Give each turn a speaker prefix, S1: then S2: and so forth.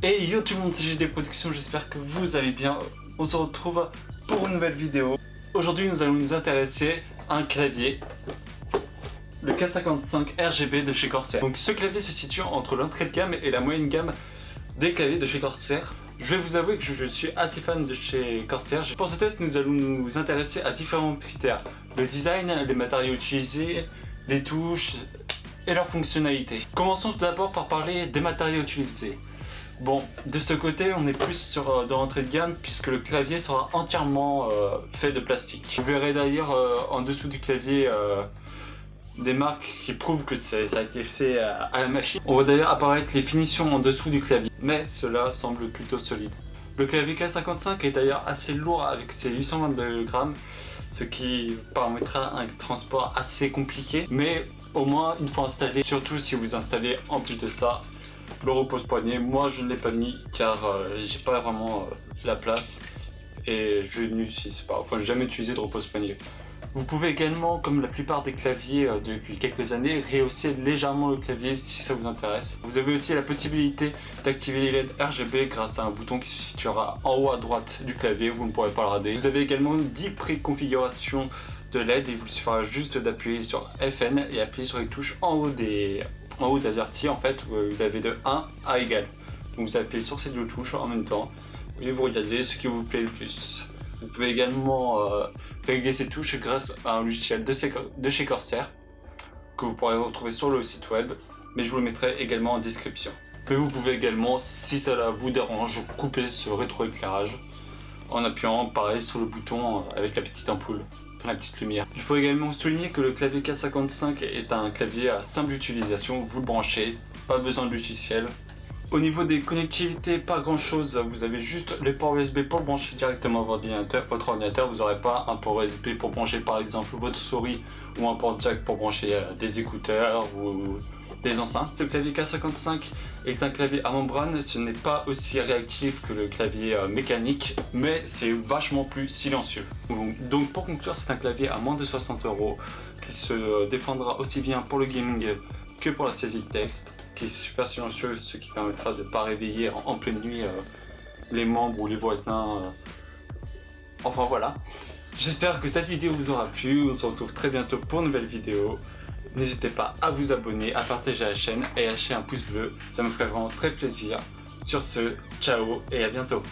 S1: Et yo tout le monde, c'est JD Productions, j'espère que vous allez bien. On se retrouve pour une nouvelle vidéo. Aujourd'hui nous allons nous intéresser à un clavier, le K55 RGB de chez Corsair. Donc ce clavier se situe entre l'entrée de gamme et la moyenne gamme des claviers de chez Corsair. Je vais vous avouer que je suis assez fan de chez Corsair. Pour ce test nous allons nous intéresser à différents critères. Le design, les matériaux utilisés, les touches et leurs fonctionnalités. Commençons tout d'abord par parler des matériaux utilisés. Bon, de ce côté, on est plus sur de l'entrée de gamme puisque le clavier sera entièrement fait de plastique. Vous verrez d'ailleurs en dessous du clavier des marques qui prouvent que ça a été fait à la machine. On voit d'ailleurs apparaître les finitions en dessous du clavier, mais cela semble plutôt solide. Le clavier K55 est d'ailleurs assez lourd avec ses 822 grammes, ce qui permettra un transport assez compliqué, mais au moins une fois installé, surtout si vous installez en plus de ça le repose-poignet. Moi je ne l'ai pas mis car j'ai pas vraiment la place et je n'utilise pas, enfin j'ai jamais utilisé de repose-poignet. Vous pouvez également, comme la plupart des claviers depuis quelques années, rehausser légèrement le clavier si ça vous intéresse. Vous avez aussi la possibilité d'activer les LED RGB grâce à un bouton qui se situera en haut à droite du clavier, vous ne pourrez pas le rater. Vous avez également 10 préconfigurations de LED et il vous suffira juste d'appuyer sur FN et appuyer sur les touches en haut d'AZERTY en fait, vous avez de 1 à égal. Donc vous appuyez sur ces deux touches en même temps et vous regardez ce qui vous plaît le plus. Vous pouvez également régler ces touches grâce à un logiciel de chez Corsair que vous pourrez retrouver sur le site web, mais je vous le mettrai également en description. Mais vous pouvez également, si cela vous dérange, couper ce rétroéclairage en appuyant pareil sur le bouton avec la petite ampoule, enfin la petite lumière. Il faut également souligner que le clavier K55 est un clavier à simple utilisation, vous le branchez, pas besoin de logiciel. Au niveau des connectivités, pas grand chose, vous avez juste le port USB pour brancher directement votre ordinateur, vous n'aurez pas un port USB pour brancher par exemple votre souris ou un port jack pour brancher des écouteurs ou des enceintes. Le clavier K55 est un clavier à membrane, ce n'est pas aussi réactif que le clavier mécanique, mais c'est vachement plus silencieux. Donc pour conclure, c'est un clavier à moins de 60 € qui se défendra aussi bien pour le gaming que pour la saisie de texte, qui est super silencieux, ce qui permettra de ne pas réveiller en pleine nuit les membres ou les voisins. Enfin voilà, j'espère que cette vidéo vous aura plu, on se retrouve très bientôt pour une nouvelle vidéo. N'hésitez pas à vous abonner, à partager la chaîne et à lâcher un pouce bleu, ça me ferait vraiment très plaisir. Sur ce, ciao et à bientôt.